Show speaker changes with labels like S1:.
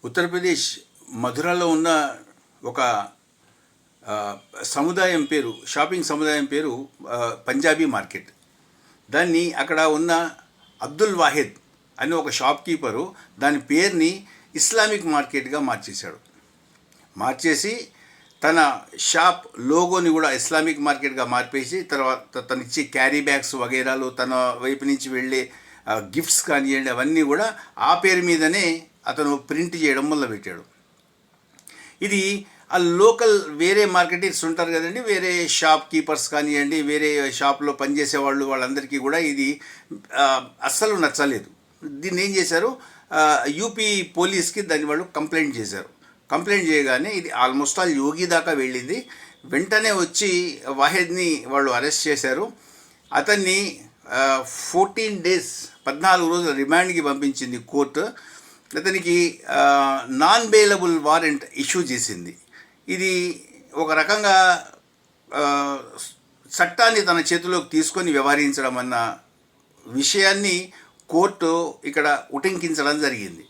S1: ఉత్తరప్రదేశ్ మధురలో ఉన్న ఒక సముదాయం పేరు, షాపింగ్ సముదాయం పేరు పంజాబీ మార్కెట్. దాన్ని అక్కడ ఉన్న అబ్దుల్ వాహిద్ అనే ఒక షాప్ కీపరు దాని పేరుని ఇస్లామిక్ మార్కెట్గా మార్చేసి తన షాప్ లోగోని కూడా ఇస్లామిక్ మార్కెట్గా మార్పేసి తర్వాత తనిచ్చే క్యారీ బ్యాగ్స్ వగైరాలు, తన వైపు నుంచి వెళ్ళే గిఫ్ట్స్ కానివ్వండి, అవన్నీ కూడా ఆ పేరు మీదనే అతను ప్రింట్ చేయడం మొదలుపెట్టాడు. ఇది ఆ లోకల్ వేరే మార్కెటర్స్ ఉంటారు కదండి, వేరే షాప్ కీపర్స్ కానివ్వండి, వేరే షాప్లో పనిచేసే వాళ్ళందరికీ కూడా ఇది అస్సలు నచ్చలేదు. దీన్ని ఏం చేశారు, యూపీ పోలీస్కి దాన్ని వాళ్ళు కంప్లైంట్ చేయగానే ఇది ఆల్మోస్ట్ ఆల్ యోగి దాకా వెళ్ళింది. వెంటనే వచ్చి వాహిద్ని వాళ్ళు అరెస్ట్ చేశారు. అతన్ని 14 days 14 రోజుల రిమాండ్కి పంపించింది కోర్టు. అతనికి నాన్ బెయిలబుల్ వారెంట్ ఇష్యూ చేసింది. ఇది ఒక రకంగా చట్టాన్ని తన చేతిలోకి తీసుకొని వ్యవహరించడం అన్న విషయాన్ని కోర్టు ఇక్కడ ఉటంకించడం జరిగింది.